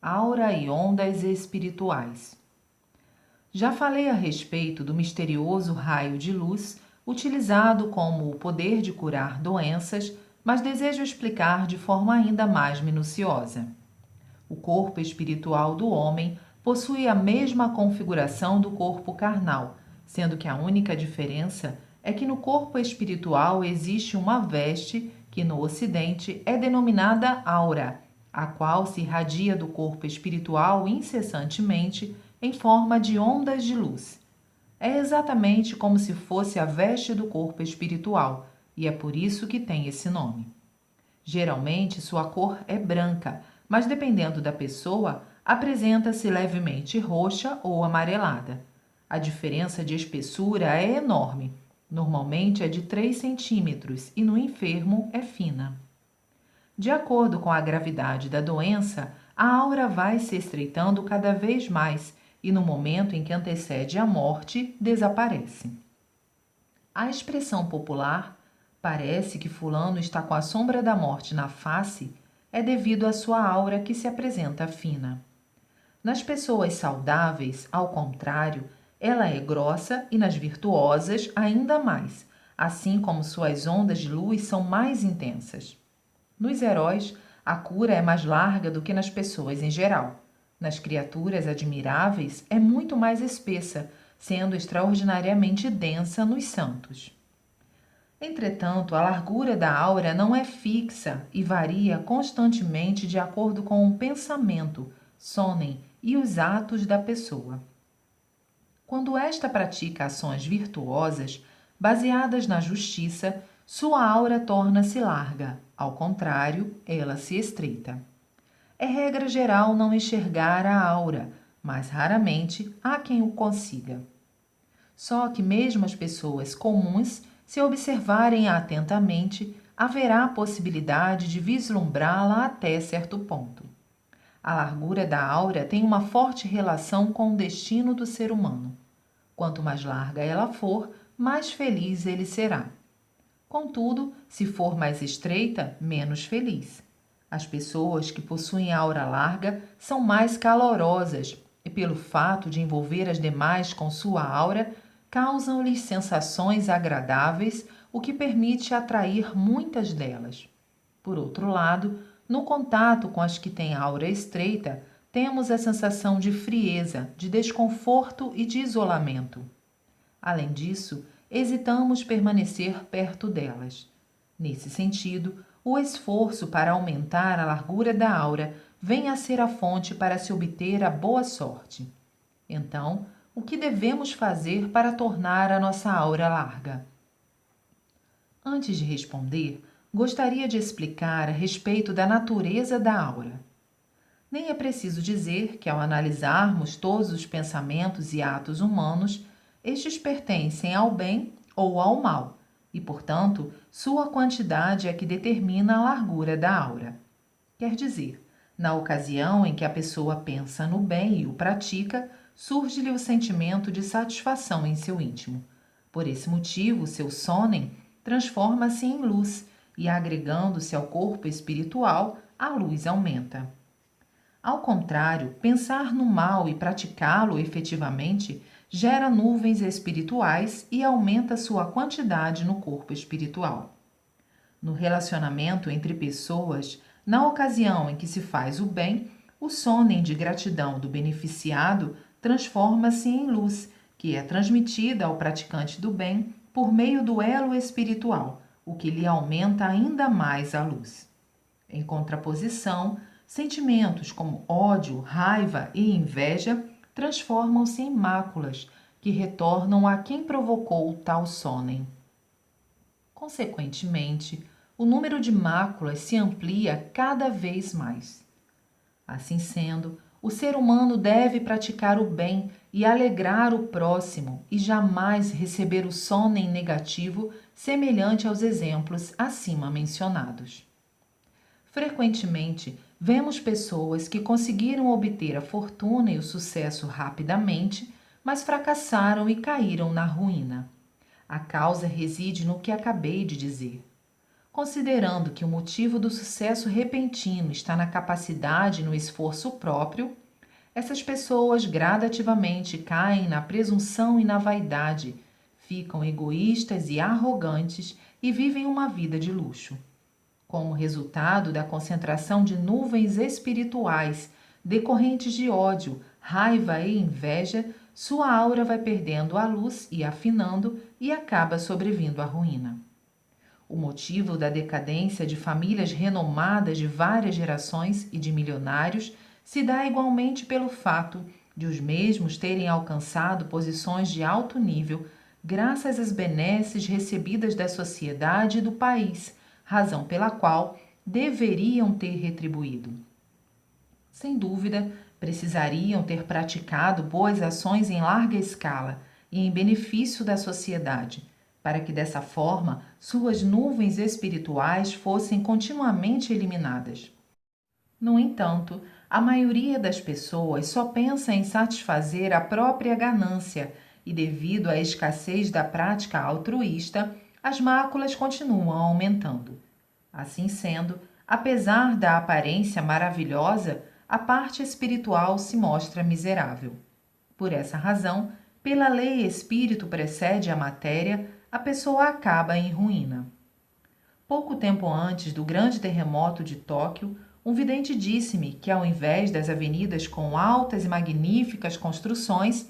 aura e ondas espirituais. Já falei a respeito do misterioso raio de luz utilizado como o poder de curar doenças, mas desejo explicar de forma ainda mais minuciosa. O corpo espiritual do homem possui a mesma configuração do corpo carnal, sendo que a única diferença é que no corpo espiritual existe uma veste que no Ocidente é denominada aura, a qual se irradia do corpo espiritual incessantemente em forma de ondas de luz. É exatamente como se fosse a veste do corpo espiritual, e é por isso que tem esse nome. Geralmente sua cor é branca, mas dependendo da pessoa, apresenta-se levemente roxa ou amarelada. A diferença de espessura é enorme, normalmente é de 3 centímetros e no enfermo é fina. De acordo com a gravidade da doença, a aura vai se estreitando cada vez mais e no momento em que antecede a morte, desaparece. A expressão popular "parece que fulano está com a sombra da morte na face" é devido à sua aura que se apresenta fina. Nas pessoas saudáveis, ao contrário, ela é grossa e nas virtuosas ainda mais, assim como suas ondas de luz são mais intensas. Nos heróis, a cura é mais larga do que nas pessoas em geral. Nas criaturas admiráveis, é muito mais espessa, sendo extraordinariamente densa nos santos. Entretanto, a largura da aura não é fixa e varia constantemente de acordo com o pensamento, sonem e os atos da pessoa. Quando esta pratica ações virtuosas, baseadas na justiça, sua aura torna-se larga, ao contrário, ela se estreita. É regra geral não enxergar a aura, mas raramente há quem o consiga. Só que mesmo as pessoas comuns, se observarem atentamente, haverá a possibilidade de vislumbrá-la até certo ponto. A largura da aura tem uma forte relação com o destino do ser humano. Quanto mais larga ela for, mais feliz ele será. Contudo, se for mais estreita, menos feliz. As pessoas que possuem aura larga são mais calorosas e, pelo fato de envolver as demais com sua aura, causam-lhes sensações agradáveis, o que permite atrair muitas delas. Por outro lado, no contato com as que têm aura estreita, temos a sensação de frieza, de desconforto e de isolamento. Além disso, hesitamos permanecer perto delas. Nesse sentido, o esforço para aumentar a largura da aura vem a ser a fonte para se obter a boa sorte. Então, o que devemos fazer para tornar a nossa aura larga? Antes de responder, gostaria de explicar a respeito da natureza da aura. Nem é preciso dizer que, ao analisarmos todos os pensamentos e atos humanos, estes pertencem ao bem ou ao mal, e, portanto, sua quantidade é que determina a largura da aura. Quer dizer, na ocasião em que a pessoa pensa no bem e o pratica, surge-lhe o sentimento de satisfação em seu íntimo. Por esse motivo, seu sonem transforma-se em luz e, agregando-se ao corpo espiritual, a luz aumenta. Ao contrário, pensar no mal e praticá-lo efetivamente gera nuvens espirituais e aumenta sua quantidade no corpo espiritual. No relacionamento entre pessoas, na ocasião em que se faz o bem, o sonem de gratidão do beneficiado transforma-se em luz, que é transmitida ao praticante do bem por meio do elo espiritual, o que lhe aumenta ainda mais a luz. Em contraposição, sentimentos como ódio, raiva e inveja transformam-se em máculas que retornam a quem provocou o tal sonem. Consequentemente, o número de máculas se amplia cada vez mais. Assim sendo, o ser humano deve praticar o bem e alegrar o próximo e jamais receber o sonem negativo semelhante aos exemplos acima mencionados. Frequentemente, vemos pessoas que conseguiram obter a fortuna e o sucesso rapidamente, mas fracassaram e caíram na ruína. A causa reside no que acabei de dizer. Considerando que o motivo do sucesso repentino está na capacidade e no esforço próprio, essas pessoas gradativamente caem na presunção e na vaidade, ficam egoístas e arrogantes e vivem uma vida de luxo. Como resultado da concentração de nuvens espirituais decorrentes de ódio, raiva e inveja, sua aura vai perdendo a luz e afinando e acaba sobrevindo à ruína. O motivo da decadência de famílias renomadas de várias gerações e de milionários se dá igualmente pelo fato de os mesmos terem alcançado posições de alto nível graças às benesses recebidas da sociedade e do país, razão pela qual deveriam ter retribuído. Sem dúvida, precisariam ter praticado boas ações em larga escala e em benefício da sociedade, para que dessa forma suas nuvens espirituais fossem continuamente eliminadas. No entanto, a maioria das pessoas só pensa em satisfazer a própria ganância e, devido à escassez da prática altruísta, as máculas continuam aumentando. Assim sendo, apesar da aparência maravilhosa, a parte espiritual se mostra miserável. Por essa razão, pela lei espírito precede a matéria, a pessoa acaba em ruína. Pouco tempo antes do grande terremoto de Tóquio, um vidente disse-me que, ao invés das avenidas com altas e magníficas construções,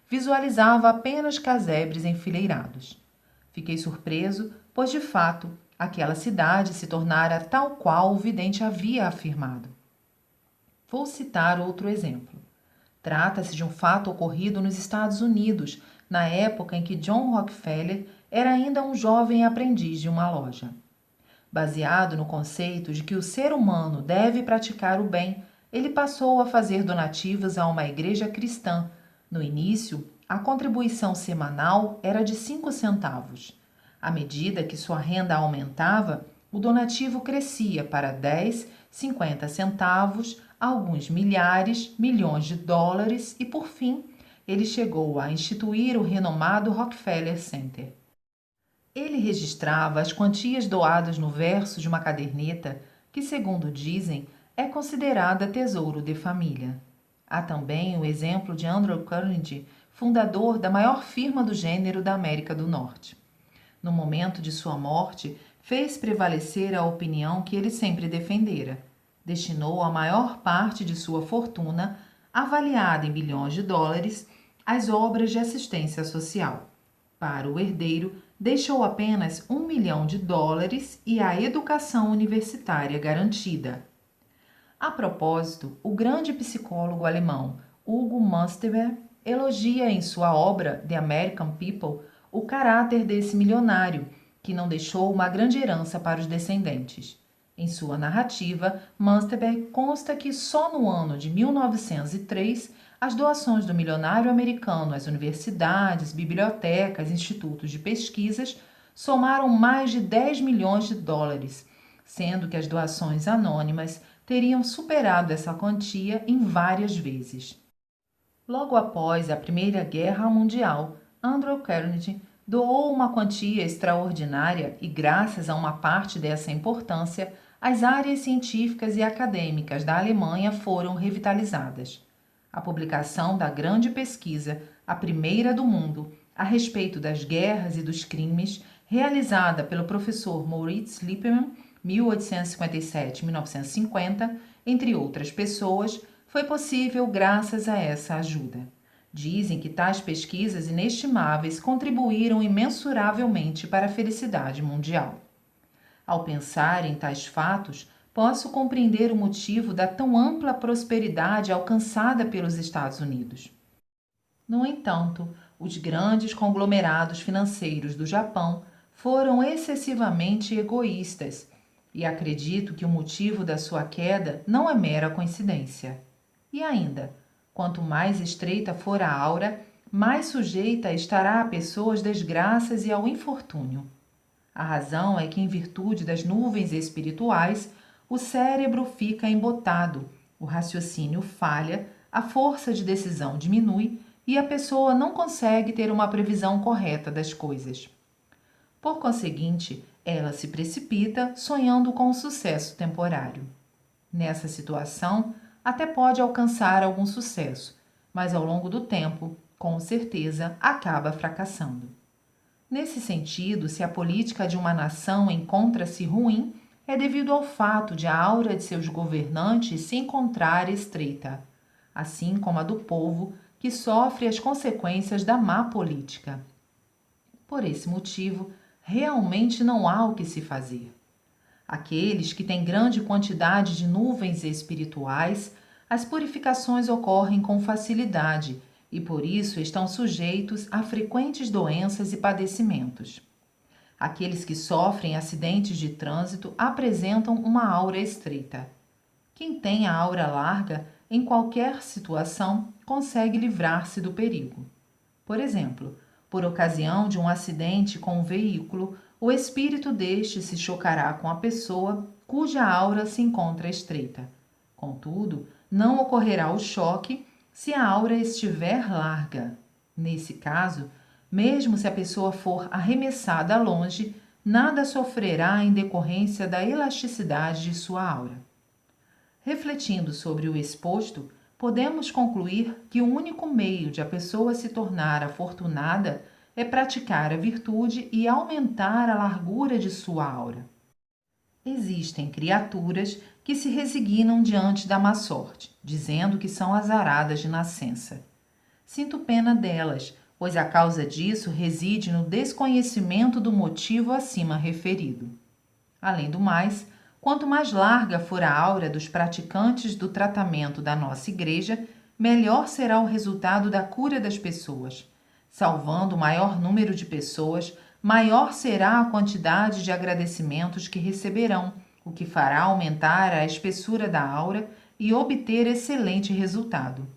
visualizava apenas casebres enfileirados. Fiquei surpreso, pois de fato aquela cidade se tornara tal qual o vidente havia afirmado. Vou citar outro exemplo. Trata-se de um fato ocorrido nos Estados Unidos, na época em que John Rockefeller era ainda um jovem aprendiz de uma loja. Baseado no conceito de que o ser humano deve praticar o bem, ele passou a fazer donativos a uma igreja cristã. No início, a contribuição semanal era de 5 centavos. À medida que sua renda aumentava, o donativo crescia para 10, 50 centavos, alguns milhares, milhões de dólares e, por fim, ele chegou a instituir o renomado Rockefeller Center. Ele registrava as quantias doadas no verso de uma caderneta que, segundo dizem, é considerada tesouro de família. Há também o exemplo de Andrew Carnegie, fundador da maior firma do gênero da América do Norte. No momento de sua morte, fez prevalecer a opinião que ele sempre defendera. Destinou a maior parte de sua fortuna, avaliada em bilhões de dólares, às obras de assistência social. Para o herdeiro, deixou apenas $1 milhão e a educação universitária garantida. A propósito, o grande psicólogo alemão Hugo Münsterberg elogia em sua obra The American People o caráter desse milionário, que não deixou uma grande herança para os descendentes. Em sua narrativa, Münsterberg consta que só no ano de 1903 as doações do milionário americano às universidades, bibliotecas, institutos de pesquisas somaram mais de $10 milhões, sendo que as doações anônimas teriam superado essa quantia em várias vezes. Logo após a Primeira Guerra Mundial, Andrew Carnegie doou uma quantia extraordinária e, graças a uma parte dessa importância, as áreas científicas e acadêmicas da Alemanha foram revitalizadas. A publicação da grande pesquisa, a primeira do mundo, a respeito das guerras e dos crimes, realizada pelo professor Moritz Lippmann, 1857-1950, entre outras pessoas, foi possível graças a essa ajuda. Dizem que tais pesquisas inestimáveis contribuíram imensuravelmente para a felicidade mundial. Ao pensar em tais fatos, posso compreender o motivo da tão ampla prosperidade alcançada pelos Estados Unidos. No entanto, os grandes conglomerados financeiros do Japão foram excessivamente egoístas, e acredito que o motivo da sua queda não é mera coincidência. E ainda, quanto mais estreita for a aura, mais sujeita estará a pessoas desgraças e ao infortúnio. A razão é que, em virtude das nuvens espirituais, o cérebro fica embotado, o raciocínio falha, a força de decisão diminui e a pessoa não consegue ter uma previsão correta das coisas. Por conseguinte, Ela se precipita sonhando com um sucesso temporário. Nessa situação, até pode alcançar algum sucesso, mas ao longo do tempo, com certeza, acaba fracassando. Nesse sentido, se a política de uma nação encontra-se ruim, é devido ao fato de a aura de seus governantes se encontrar estreita, assim como a do povo que sofre as consequências da má política. Por esse motivo, realmente não há o que se fazer. Aqueles que têm grande quantidade de nuvens espirituais, as purificações ocorrem com facilidade e por isso estão sujeitos a frequentes doenças e padecimentos. Aqueles que sofrem acidentes de trânsito apresentam uma aura estreita. Quem tem a aura larga, em qualquer situação, consegue livrar-se do perigo. Por exemplo, por ocasião de um acidente com um veículo, o espírito deste se chocará com a pessoa cuja aura se encontra estreita. Contudo, não ocorrerá o choque se a aura estiver larga. Nesse caso, mesmo se a pessoa for arremessada longe, nada sofrerá em decorrência da elasticidade de sua aura. Refletindo sobre o exposto, podemos concluir que o único meio de a pessoa se tornar afortunada é praticar a virtude e aumentar a largura de sua aura. Existem criaturas que se resignam diante da má sorte, dizendo que são azaradas de nascença. Sinto pena delas, pois a causa disso reside no desconhecimento do motivo acima referido. Além do mais, quanto mais larga for a aura dos praticantes do tratamento da nossa Igreja, melhor será o resultado da cura das pessoas. Salvando o maior número de pessoas, maior será a quantidade de agradecimentos que receberão, o que fará aumentar a espessura da aura e obter excelente resultado.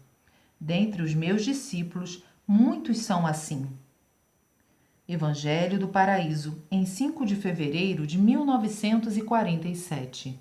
Dentre os meus discípulos, muitos são assim. Evangelho do Paraíso, em 5 de fevereiro de 1947.